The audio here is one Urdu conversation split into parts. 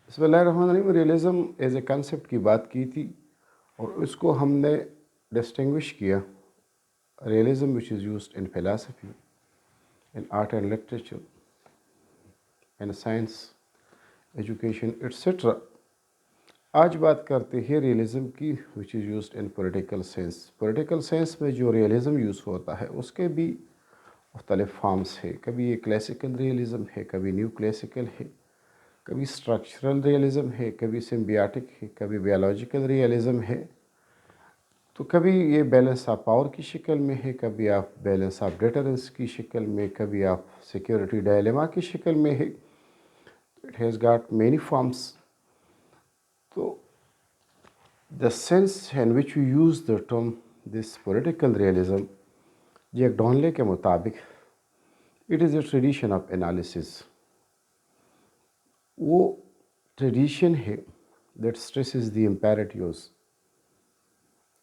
بسم اللہ الرحمن الرحیم. ریئلزم ایز اے کنسیپٹ کی بات کی تھی اور اس کو ہم نے ڈسٹنگوش کیا. Realism which is used in philosophy, in art and literature, in science, education etcetera. آج بات کرتے ہیں ریئلزم کی which is used in political science. Political science میں جو ریئلزم یوز ہوتا ہے اس کے بھی مختلف فارمز ہے. کبھی یہ کلاسیکل ریئلزم ہے, کبھی نیو کلاسیکل ہے, کبھی اسٹرکچرل ریئلزم ہے, کبھی سمبیاٹک ہے, کبھی بیولوجیکل ریئلزم ہے, تو کبھی یہ بیلنس آف پاور کی شکل میں ہے, کبھی آپ بیلنس آف ڈیٹرنس کی شکل میں, کبھی آپ سیکیورٹی ڈائلیما کی شکل میں ہے. It has got many forms. تو the sense in which we use the term this political realism, Jack Donnelly کے مطابق it is a tradition of analysis. وہ ٹریڈیشن ہے that stresses the imperatives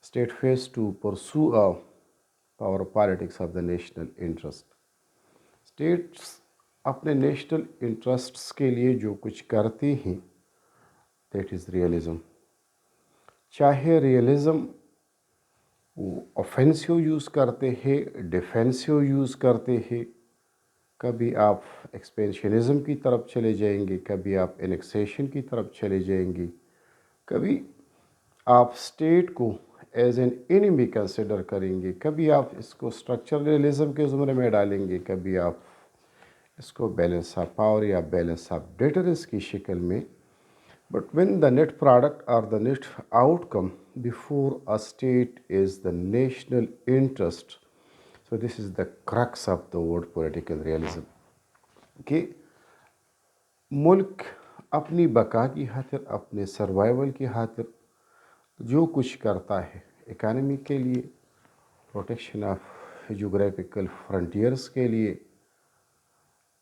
state face to pursue a power politics of the national interest. States اپنے نیشنل انٹرسٹس کے لیے جو کچھ کرتے ہیں that is realism. چاہے ریئلزم اوفینسیو یوز کرتے ہیں, ڈیفینسیو یوز کرتے ہیں, کبھی آپ ایکسپینشنزم کی طرف چلے جائیں گے, کبھی آپ انیکسیشن کی طرف چلے جائیں گے, کبھی آپ اسٹیٹ کو ایز این اینیمی کنسیڈر کریں گے, کبھی آپ اس کو اسٹرکچر ریئلزم کے زمرے میں ڈالیں گے, کبھی آپ اس کو بیلنس آف پاور یا بیلنس آف ڈیٹرنس کی شکل میں. But when the net product or the net outcome before a state is the national interest, so this is the crux of the word political realism. کہ ملک اپنی بقا کی خاطر, اپنے سروائیول کی خاطر جو کچھ کرتا ہے, اکانومی کے لیے, پروٹیکشن آف جغرافیکل فرنٹیئرس کے لیے,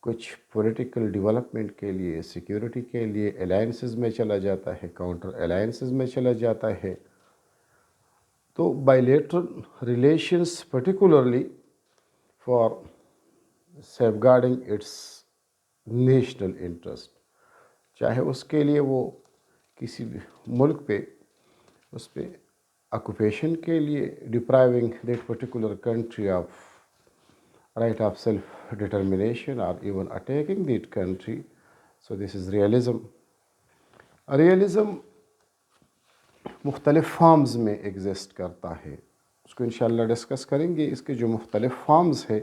کچھ پولیٹیکل ڈیولپمنٹ کے لیے, سیکیورٹی کے لیے الائنسز میں چلا جاتا ہے, کاؤنٹر الائنسز میں چلا جاتا ہے. تو bilateral relations particularly for safeguarding its national interest, چاہے اس کے لیے وہ کسی ملک پہ اس پہ آکوپیشن کے لیے depriving that particular country of right of self-determination or even attacking that country. So this is realism. Realism مختلف فارمز میں ایگزسٹ کرتا ہے, اس کو انشاءاللہ ڈسکس کریں گے. اس کے جو مختلف فارمز ہے,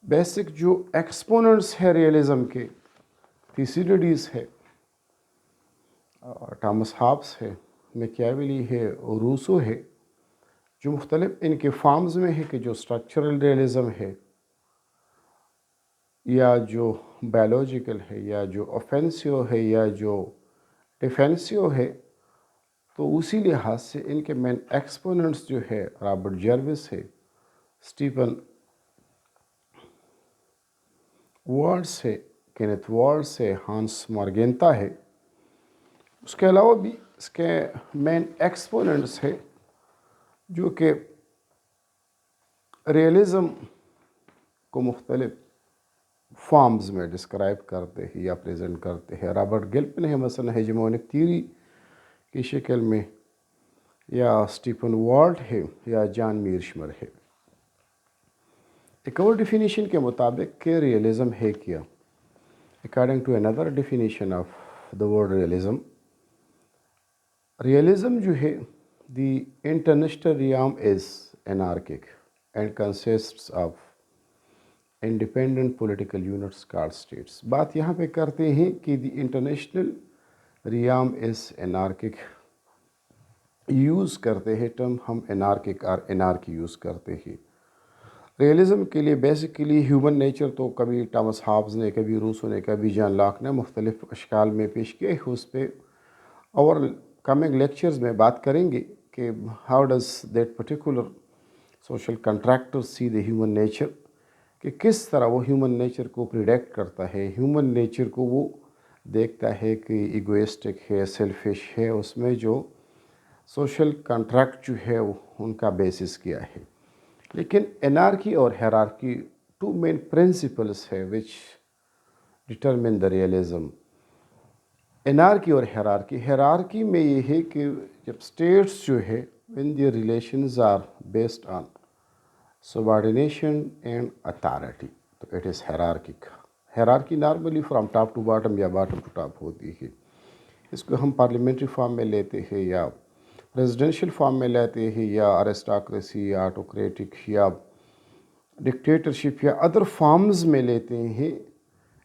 بیسک جو ایکسپوننٹس ہے ریئلزم کے, تھیسیڈیڈیز ہے, ٹامس ہابس ہے, میکیاویلی ہے, اور روسو ہے. جو مختلف ان کے فارمز میں ہے کہ جو اسٹرکچرل ریئلزم ہے, یا جو بایولوجیکل ہے, یا جو اوفینسیو ہے, یا جو ڈیفینسیو ہے, تو اسی لحاظ سے ان کے مین ایکسپوننٹس جو ہے رابرٹ جیروس ہے, اسٹیفن وارڈس ہے, کینتھ وارڈس ہے, ہانس مارگینتا ہے. اس کے علاوہ بھی اس کے مین ایکسپوننٹس ہے جو کہ ریئلزم کو مختلف فارمز میں ڈسکرائب کرتے ہیں یا پریزنٹ کرتے ہیں. رابرٹ گلپن ہے مثلا ہیجمونک تھیوری کی شکل میں, یا اسٹیفن وارٹ ہے, یا جان میرشمر ہے. ایک اور ڈیفینیشن کے مطابق کہ ریئلزم ہے کیا, اکارڈنگ ٹو اندر definition of the word realism, realism جو ہے the international realm is anarchic and consists of independent political units called states. بات یہاں پہ کرتے ہیں کہ the international realm is anarchic. Use کرتے ہیں ٹرم ہم anarchic اور anarchy یوز کرتے ہیں. ریئلزم کے لیے بیسیکلی ہیومن نیچر تو کبھی ٹامس ہابز نے, کبھی روسو نے, کبھی جان لاک نے مختلف اشکال میں پیش کیے. اس پہ اور کمنگ لیکچرز میں بات کریں گے کہ how does that particular social contractor see the human nature, کہ کس طرح وہ ہیومن نیچر کو پریڈکٹ کرتا ہے, ہیومن نیچر کو وہ دیکھتا ہے کہ ایگوئسٹک ہے, سیلفش ہے. اس میں جو سوشل کنٹریکٹ جو ہے وہ ان کا بیسس کیا ہے. لیکن انارکی اور ہیرارکی ٹو مین پرنسپلس ہے وچ determine the realism. انارکی اور ہیرارکی میں یہ ہے کہ جب اسٹیٹس جو ہے when their relations are based on subordination and authority تو it is hierarchic. Hierarchy normally from top to bottom یا باٹم ٹو ٹاپ ہوتی ہے. اس کو ہم پارلیمنٹری فارم میں لیتے ہیں یا پریزیڈنشیل فارم میں لیتے ہیں یا ارسٹاکریسی یا آٹوکریٹک یا ڈکٹیٹرشپ یا ادر فارمز میں لیتے ہیں.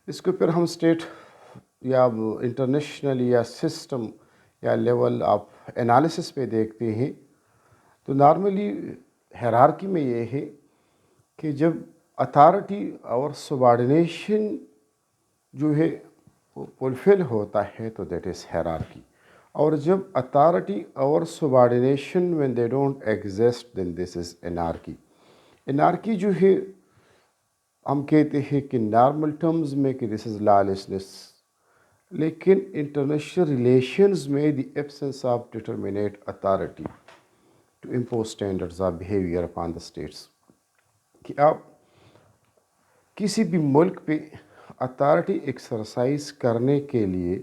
اس کو پھر ہم اسٹیٹ یا انٹرنیشنل یا سسٹم یا لیول آف انالیسس پہ دیکھتے ہیں تو نارملی ہیرارکی میں یہ ہے کہ جب اتھارٹی اور سبارڈینیشن جو ہے وہ فلفل ہوتا ہے تو دیٹ از ہیرارکی. اور جب اتھارٹی اور subordination when they don't exist then this is anarchy. Anarchy جو ہے ہم کہتے ہیں کہ نارمل ٹرمز میں کہ دس از lawlessness، لیکن انٹرنیشنل ریلیشنز میں the absence of determinate authority to impose standards of behaviour upon the states. کہ آپ کسی بھی ملک پہ اتھارٹی ایکسرسائز کرنے کے لیے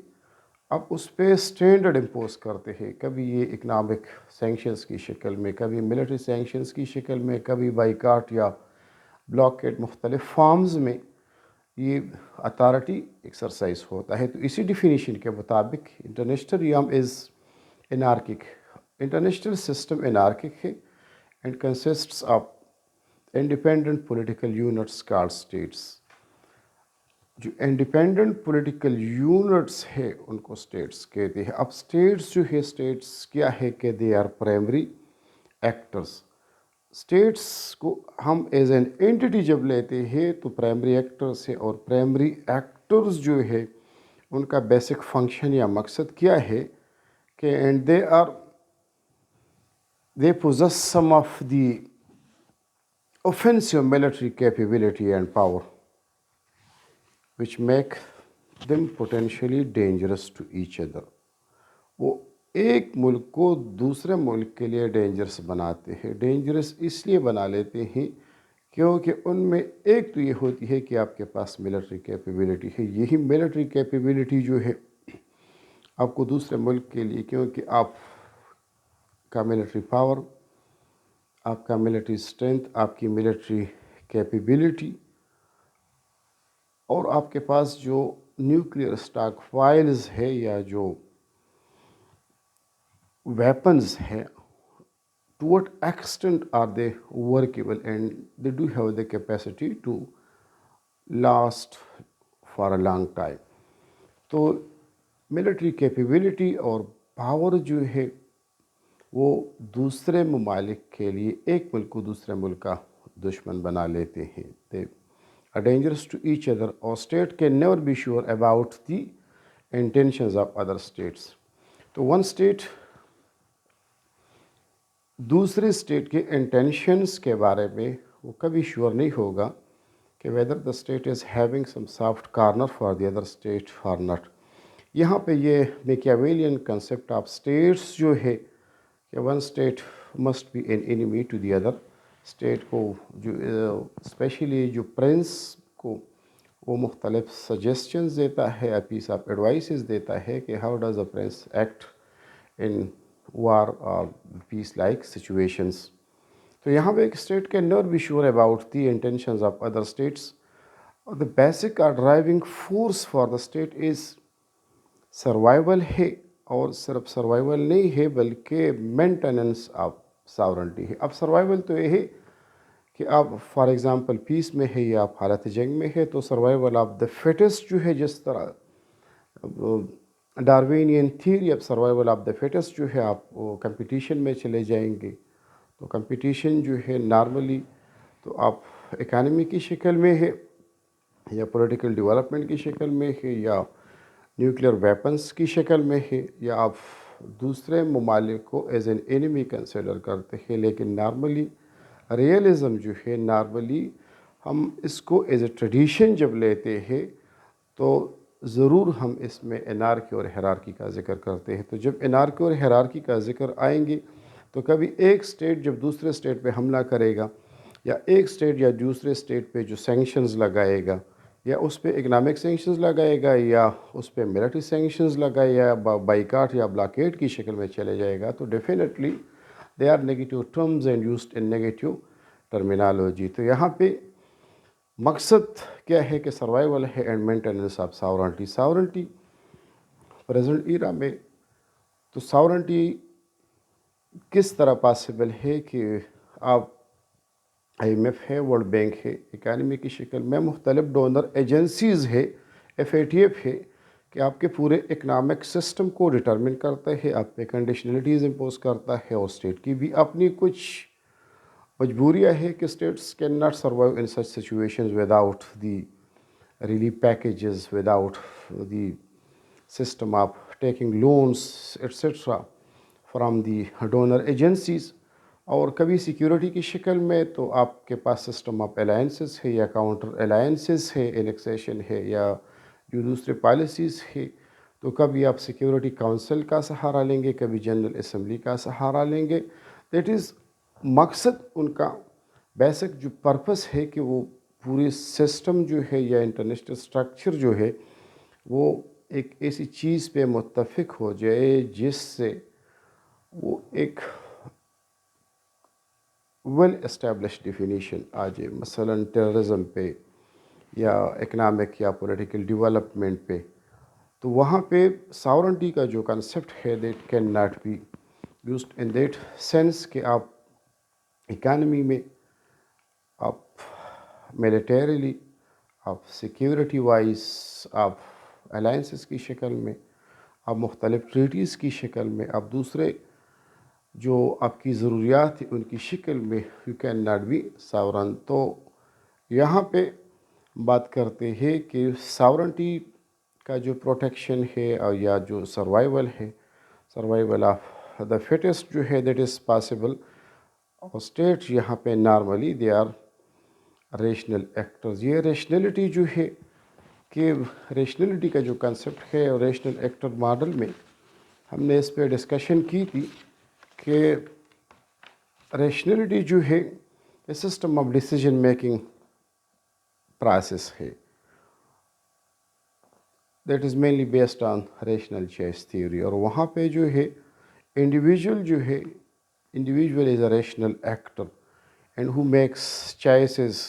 آپ اس پہ اسٹینڈرڈ امپوز کرتے ہیں، کبھی یہ اکنامک سینکشنز کی شکل میں، کبھی ملٹری سینکشنز کی شکل میں، کبھی بائیکاٹ یا بلاکیٹ، مختلف فارمز میں یہ اتھارٹی ایکسرسائز ہوتا ہے. تو اسی ڈیفینیشن کے مطابق international realm is anarchic. International system anarchic ہے and consists of independent political units called states. جو انڈیپینڈنٹ پولیٹیکل یونٹس ہے ان کو اسٹیٹس کہتے ہیں. اب اسٹیٹس جو ہے اسٹیٹس کیا ہے کہ they are primary actors. States کو ہم ایز این اینٹی جب لیتے ہیں تو پرائمری ایکٹرس ہے، اور پرائمری ایکٹرز جو ہے ان کا بیسک فنکشن یا مقصد کیا ہے کہ and they possess some of the offensive military capability and power which make them potentially dangerous to each other. وہ ایک ملک کو دوسرے ملک کے لیے ڈینجرس بناتے ہیں. ڈینجرس اس لیے بنا لیتے ہیں کیونکہ ان میں ایک تو یہ ہوتی ہے کہ آپ کے پاس ملٹری کیپیبلٹی ہے. یہی ملٹری کیپیبلٹی جو ہے آپ کو دوسرے ملک کے لیے، کیونکہ آپ کا ملٹری پاور، آپ کا ملٹری اسٹرینتھ، آپ کی ملٹری کیپیبلٹی اور آپ کے پاس جو نیوکلیئر اسٹاک فائلز ہے یا جو weapons ہے to what extent are they workable and they do have the capacity to last for a long time. تو ملٹری کیپیبلٹی اور پاور جو ہے وہ دوسرے ممالک کے لیے ایک ملک کو دوسرے ملک کا دشمن بنا لیتے ہیں. they are dangerous to each other or state can never be sure about the intentions of other states. تو one state دوسرے اسٹیٹ کے انٹینشنس کے بارے میں وہ کبھی شیور نہیں ہوگا کہ whether the state is having some soft corner for the other state for not. یہاں پہ یہ میکیاویلین کنسیپٹ آف اسٹیٹس جو ہے کہ one state must be an enemy to the other state کو، جو اسپیشلی جو پرنس کو وہ مختلف سجیسچنز دیتا ہے، پیس آف ایڈوائسز دیتا ہے کہ how does a prince act in war or peace like situations. تو یہاں پہ ایک state can never be sure about the intentions of other states. the basic or driving force for the state is survival ہے، اور صرف سروائیول نہیں ہے بلکہ مینٹیننس آف ساورنٹی ہے. اب سروائیول تو یہ ہے کہ آپ فار ایگزامپل پیس میں ہے یا آپ حالت جنگ میں ہے تو سروائیول آف دا فٹسٹ جو ہے، جس طرح Darwinian theory of survival of the fittest جو ہے، آپ کمپٹیشن میں چلے جائیں گے تو کمپٹیشن جو ہے نارملی تو آپ اکانومی کی شکل میں ہے یا پولیٹیکل ڈیولپمنٹ کی شکل میں ہے یا نیوکلیئر ویپنس کی شکل میں ہے یا آپ دوسرے ممالک کو ایز این اینیمی کنسیڈر کرتے ہیں. لیکن نارملی ریئلزم جو ہے، نارملی ہم اس کو ایز اے ٹریڈیشن جب لیتے ہیں تو ضرور ہم اس میں انارکی اور ہیرارکی کا ذکر کرتے ہیں. تو جب انارکی اور ہیرارکی کا ذکر آئیں گے تو کبھی ایک اسٹیٹ جب دوسرے اسٹیٹ پہ حملہ کرے گا یا ایک اسٹیٹ یا دوسرے اسٹیٹ پہ جو سینکشنز لگائے گا یا اس پہ اکنامک سینکشنز لگائے گا یا اس پہ ملٹری سینکشنز لگائے یا بائیکاٹ یا بلاکیٹ کی شکل میں چلے جائے گا، تو definitely they are negative terms and used in negative terminology. تو یہاں پہ مقصد کیا ہے کہ سروائیول ہے and maintenance of sovereignty. Sovereignty present era میں تو ساورنٹی کس طرح پاسبل ہے کہ آپ آئی ایم ایف ہے، ورلڈ بینک ہے، اکانومی کی شکل میں مختلف ڈونر ایجنسیز ہے، ایف اے ٹی ایف ہے، کہ آپ کے پورے اکنامک سسٹم کو ڈٹرمن کرتا ہے، آپ پہ کنڈیشنلٹیز امپوز کرتا ہے، اور اسٹیٹ کی بھی اپنی کچھ مجبوریاں ہے کہ states can not survive in such situations without the relief packages, without the system of taking loans etc. from the donor agencies. اور کبھی سیکیورٹی کی شکل میں تو آپ کے پاس سسٹم آف الائنسز ہے یا کاؤنٹر الائنسز ہے، انیکسیشن ہے یا جو دوسرے پالیسیز ہے. تو کبھی آپ سیکیورٹی کونسل کا سہارا لیں گے، کبھی جنرل اسمبلی کا سہارا لیں گے. دیٹ از مقصد ان کا بیسک جو پرپس ہے کہ وہ پوری سسٹم جو ہے یا انٹرنیشنل اسٹرکچر جو ہے وہ ایک ایسی چیز پہ متفق ہو جائے جس سے وہ ایک ویل اسٹیبلش ڈیفینیشن آ جائے. مثلاً ٹیررزم پہ یا اکنامک یا پولیٹیکل ڈیولپمنٹ پہ، تو وہاں پہ ساورنٹی کا جو کنسیپٹ ہے that can not be used in that sense کہ آپ اکانومی میں، آپ ملیٹریلی، آپ سیکیورٹی وائز، آپ الائنسز کی شکل میں، آپ مختلف ٹریٹیز کی شکل میں، آپ دوسرے جو آپ کی ضروریات ہیں ان کی شکل میں you can not be sovereign. تو یہاں پہ بات کرتے ہیں کہ ساورنٹی کا جو پروٹیکشن ہے اور یا جو سروائیول ہے، سروائیول آف دا فٹسٹ جو ہے دیٹ از پاسبل. اور اسٹیٹ یہاں پہ normally they are rational actors. یہ ریشنلٹی جو ہے کہ ریشنلٹی کا جو کنسیپٹ ہے اور ریشنل ایکٹر ماڈل میں ہم نے اس پہ ڈسکشن کی تھی کہ ریشنلٹی جو ہے یہ system of decision making process ہے. That is mainly based on rational choice theory. اور وہاں پہ جو ہے انڈیویجول جو ہے، individual is a rational actor and who makes choices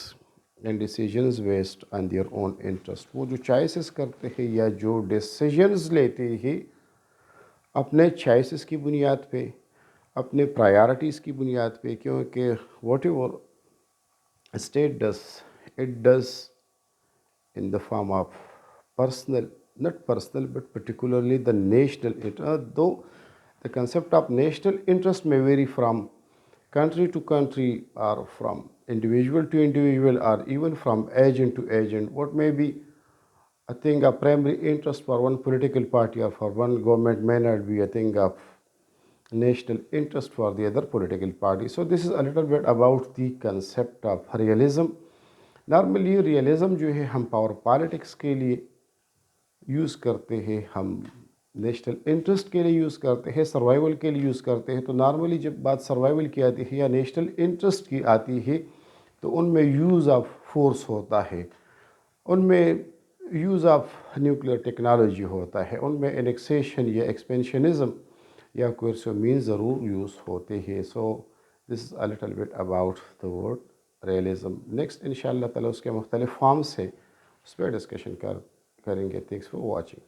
and decisions based on their own interest. وہ جو چوائسز کرتے ہیں یا جو ڈیسیجنز لیتے ہیں اپنے چوائسز کی بنیاد پہ، اپنے پرائیارٹیز کی بنیاد پہ، کیونکہ what ever state does it does in the form of personal, not personal, but particularly the national interest. Though the concept of national interest may vary from country to country or from individual to individual or even from agent to agent. What may be, I think, a primary interest for one political party or for one government may not be a thing of national interest for the other political party. So this is a little bit about the concept of realism. Normally realism جو ہے ہم پاور پالیٹکس کے لیے یوز کرتے ہیں، ہم نیشنل انٹرسٹ کے لیے یوز کرتے ہیں، سروائیول کے لیے یوز کرتے ہیں. تو نارملی جب بات سروائیول کی آتی ہے یا نیشنل انٹرسٹ کی آتی ہے تو ان میں یوز آف فورس ہوتا ہے، ان میں یوز آف نیوکلیئر ٹیکنالوجی ہوتا ہے، ان میں انیکسیشن یا ایکسپینشنزم یا کوئرسو مینز ضرور یوز ہوتے ہیں. So this is a little bit about the word realism. Next انشاءاللہ تعالیٰ اس کے مختلف فارمز سے اس پہ ڈسکشن کریں گے. Thanks for watching.